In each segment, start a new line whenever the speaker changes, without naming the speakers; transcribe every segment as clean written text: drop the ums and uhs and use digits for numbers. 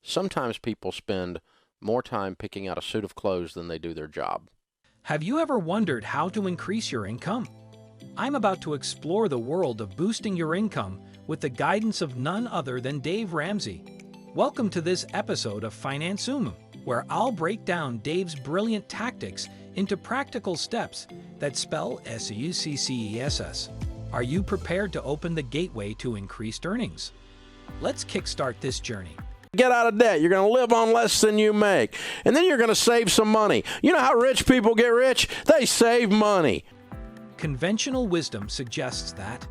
Sometimes people spend more time picking out a suit of clothes than they do their job.
Have you ever wondered how to increase your income? I'm about to explore the world of boosting your income with the guidance of none other than Dave Ramsey. Welcome to this episode of Financium, where I'll break down Dave's brilliant tactics into practical steps that spell success. Are you prepared to open the gateway to increased earnings? Let's kickstart this journey.
Get out of debt. You're going to live on less than you make. And then you're going to save some money. You know how rich people get rich? They save money.
Conventional wisdom suggests that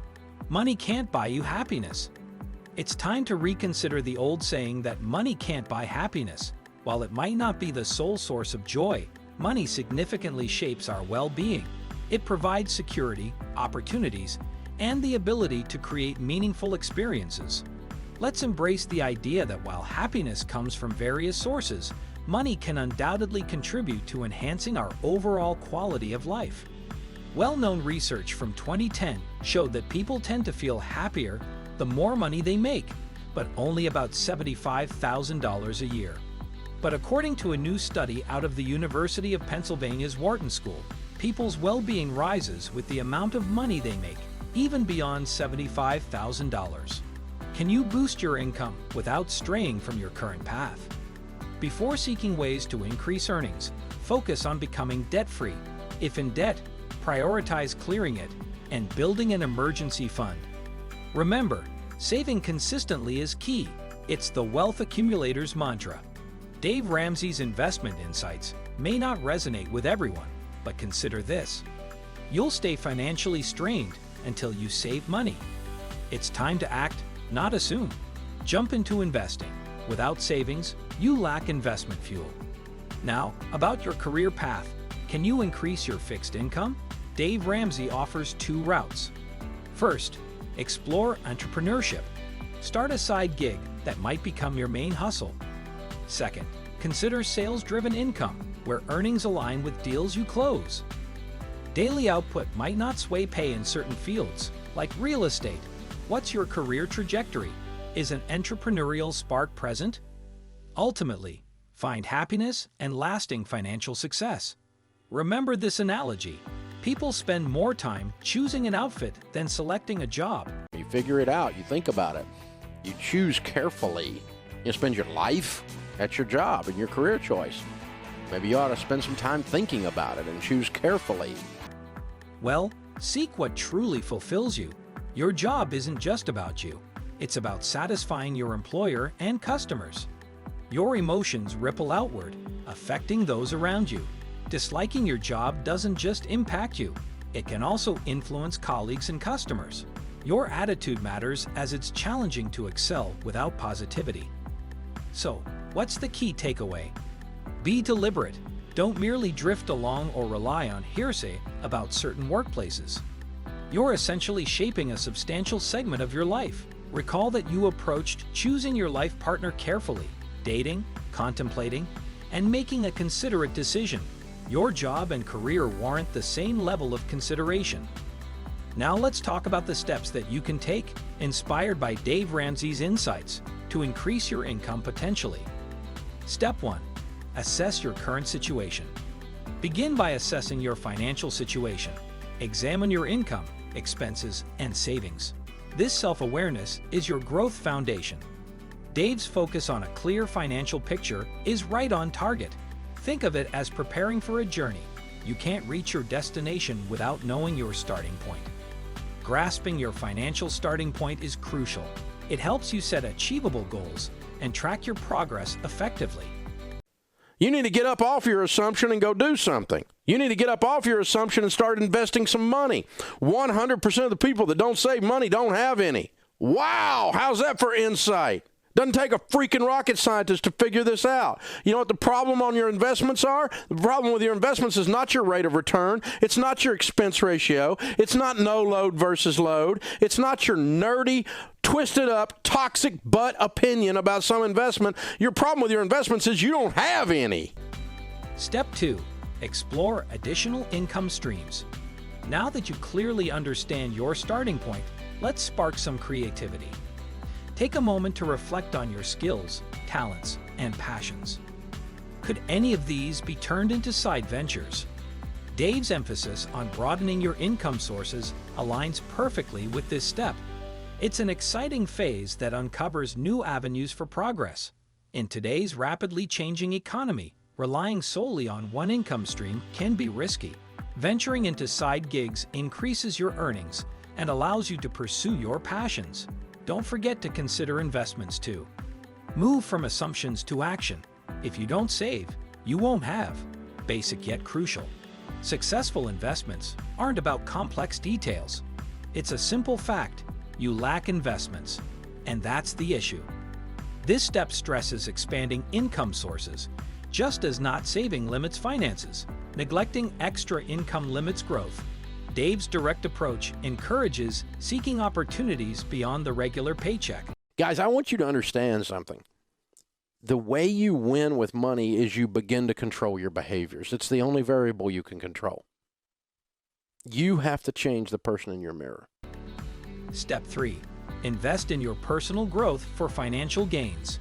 money can't buy you happiness. It's time to reconsider the old saying that money can't buy happiness. While it might not be the sole source of joy, money significantly shapes our well-being. It provides security, opportunities, and the ability to create meaningful experiences. Let's embrace the idea that while happiness comes from various sources, money can undoubtedly contribute to enhancing our overall quality of life. Well-known research from 2010 showed that people tend to feel happier the more money they make, but only about $75,000 a year. But according to a new study out of the University of Pennsylvania's Wharton School, people's well-being rises with the amount of money they make, even beyond $75,000. Can you boost your income without straying from your current path? Before seeking ways to increase earnings, focus on becoming debt-free. If in debt, prioritize clearing it and building an emergency fund. Remember, saving consistently is key. It's the wealth accumulator's mantra. Dave Ramsey's investment insights may not resonate with everyone, but consider this. You'll stay financially strained until you save money. It's time to act, not assume. Jump into investing. Without savings, you lack investment fuel. Now, about your career path. Can you increase your fixed income? Dave Ramsey offers two routes. First, explore entrepreneurship. Start a side gig that might become your main hustle. Second, consider sales-driven income, where earnings align with deals you close. Daily output might not sway pay in certain fields, like real estate. What's your career trajectory? Is an entrepreneurial spark present? Ultimately, find happiness and lasting financial success. Remember this analogy. People spend more time choosing an outfit than selecting a job.
You figure it out. You think about it. You choose carefully. You spend your life at your job and your career choice. Maybe you ought to spend some time thinking about it and choose carefully.
Well, seek what truly fulfills you. Your job isn't just about you. It's about satisfying your employer and customers. Your emotions ripple outward, affecting those around you. Disliking your job doesn't just impact you. It can also influence colleagues and customers. Your attitude matters, as it's challenging to excel without positivity. So, what's the key takeaway? Be deliberate. Don't merely drift along or rely on hearsay about certain workplaces. You're essentially shaping a substantial segment of your life. Recall that you approached choosing your life partner carefully, dating, contemplating, and making a considerate decision. Your job and career warrant the same level of consideration. Now let's talk about the steps that you can take, inspired by Dave Ramsey's insights, to increase your income potentially. Step 1. Assess your current situation. Begin by assessing your financial situation. Examine your income, expenses, and savings. This self-awareness is your growth foundation. Dave's focus on a clear financial picture is right on target. Think of it as preparing for a journey. You can't reach your destination without knowing your starting point. Grasping your financial starting point is crucial. It helps you set achievable goals and track your progress effectively.
You need to get up off your assumption and go do something. You need to get up off your assumption and start investing some money. 100% of the people that don't save money don't have any. Wow, how's that for insight? Doesn't take a freaking rocket scientist to figure this out. You know what the problem on your investments are? The problem with your investments is not your rate of return. It's not your expense ratio. It's not no load versus load. It's not your nerdy, twisted up, toxic butt opinion about some investment. Your problem with your investments is you don't have any.
Step 2. Explore additional income streams. Now that you clearly understand your starting point, let's spark some creativity. Take a moment to reflect on your skills, talents, and passions. Could any of these be turned into side ventures? Dave's emphasis on broadening your income sources aligns perfectly with this step. It's an exciting phase that uncovers new avenues for progress. In today's rapidly changing economy, relying solely on one income stream can be risky. Venturing into side gigs increases your earnings and allows you to pursue your passions. Don't forget to consider investments too. Move from assumptions to action. If you don't save, you won't have. Basic yet crucial. Successful investments aren't about complex details. It's a simple fact: you lack investments, and that's the issue. This step stresses expanding income sources, just as not saving limits finances. Neglecting extra income limits growth. Dave's direct approach encourages seeking opportunities beyond the regular paycheck.
Guys, I want you to understand something. The way you win with money is you begin to control your behaviors. It's the only variable you can control. You have to change the person in your mirror.
Step 3. Invest in your personal growth for financial gains.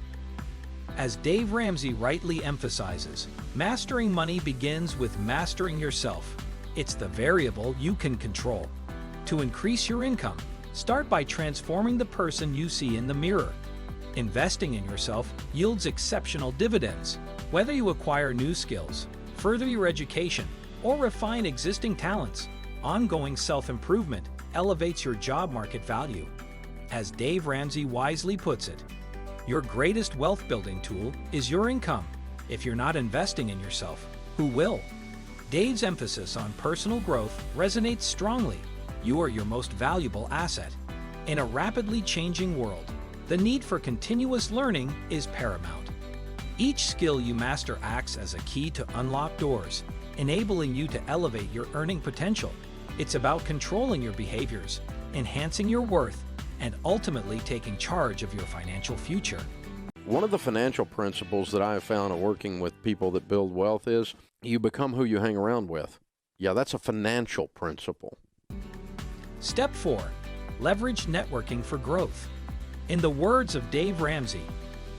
As Dave Ramsey rightly emphasizes, mastering money begins with mastering yourself. It's the variable you can control. To increase your income, start by transforming the person you see in the mirror. Investing in yourself yields exceptional dividends. Whether you acquire new skills, further your education, or refine existing talents, ongoing self-improvement elevates your job market value. As Dave Ramsey wisely puts it, your greatest wealth-building tool is your income. If you're not investing in yourself, who will? Dave's emphasis on personal growth resonates strongly. You are your most valuable asset. In a rapidly changing world, the need for continuous learning is paramount. Each skill you master acts as a key to unlock doors, enabling you to elevate your earning potential. It's about controlling your behaviors, enhancing your worth, and ultimately taking charge of your financial future.
One of the financial principles that I have found in working with people that build wealth is you become who you hang around with. Yeah, that's a financial principle.
Step 4. Leverage networking for growth. In the words of Dave Ramsey,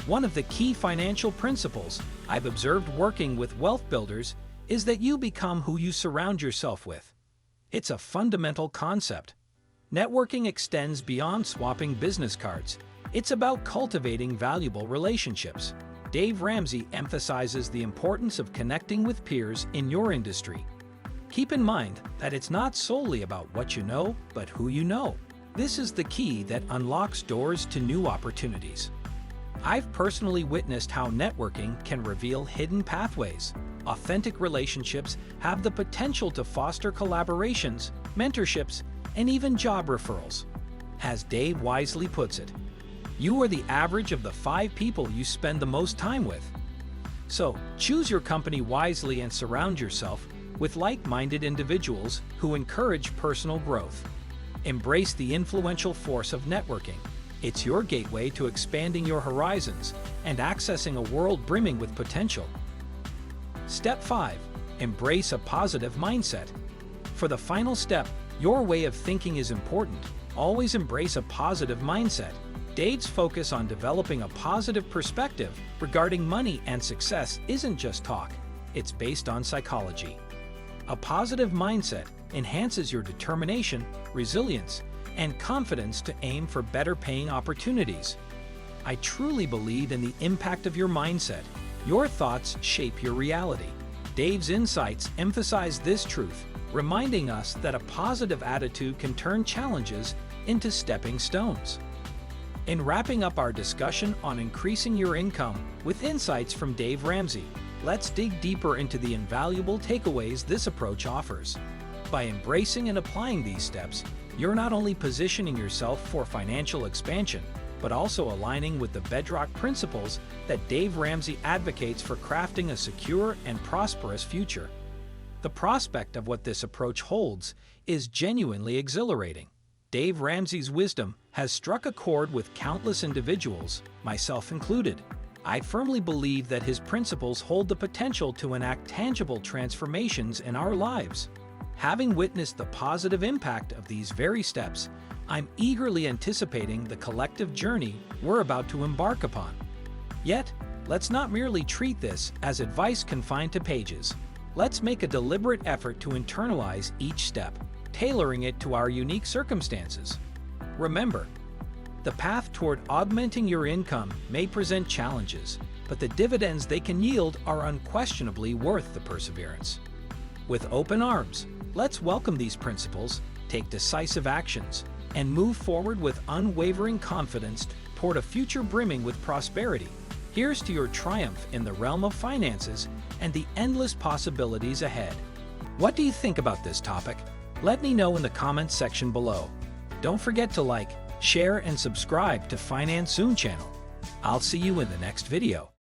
one of the key financial principles I've observed working with wealth builders is that you become who you surround yourself with. It's a fundamental concept. Networking extends beyond swapping business cards. It's about cultivating valuable relationships. Dave Ramsey emphasizes the importance of connecting with peers in your industry. Keep in mind that it's not solely about what you know, but who you know. This is the key that unlocks doors to new opportunities. I've personally witnessed how networking can reveal hidden pathways. Authentic relationships have the potential to foster collaborations, mentorships, and even job referrals. As Dave wisely puts it, you are the average of the 5 people you spend the most time with. So, choose your company wisely and surround yourself with like-minded individuals who encourage personal growth. Embrace the influential force of networking. It's your gateway to expanding your horizons and accessing a world brimming with potential. Step 5. Embrace a positive mindset. For the final step, your way of thinking is important. Always embrace a positive mindset. Dave's focus on developing a positive perspective regarding money and success isn't just talk, it's based on psychology. A positive mindset enhances your determination, resilience, and confidence to aim for better paying opportunities. I truly believe in the impact of your mindset. Your thoughts shape your reality. Dave's insights emphasize this truth, reminding us that a positive attitude can turn challenges into stepping stones. In wrapping up our discussion on increasing your income with insights from Dave Ramsey, let's dig deeper into the invaluable takeaways this approach offers. By embracing and applying these steps, you're not only positioning yourself for financial expansion, but also aligning with the bedrock principles that Dave Ramsey advocates for crafting a secure and prosperous future. The prospect of what this approach holds is genuinely exhilarating. Dave Ramsey's wisdom has struck a chord with countless individuals, myself included. I firmly believe that his principles hold the potential to enact tangible transformations in our lives. Having witnessed the positive impact of these very steps, I'm eagerly anticipating the collective journey we're about to embark upon. Yet, let's not merely treat this as advice confined to pages. Let's make a deliberate effort to internalize each step, tailoring it to our unique circumstances. Remember, the path toward augmenting your income may present challenges, but the dividends they can yield are unquestionably worth the perseverance. With open arms, let's welcome these principles, take decisive actions, and move forward with unwavering confidence toward a future brimming with prosperity. Here's to your triumph in the realm of finances and the endless possibilities ahead. What do you think about this topic? Let me know in the comments section below. Don't forget to like, share, and subscribe to Finance Soon channel. I'll see you in the next video.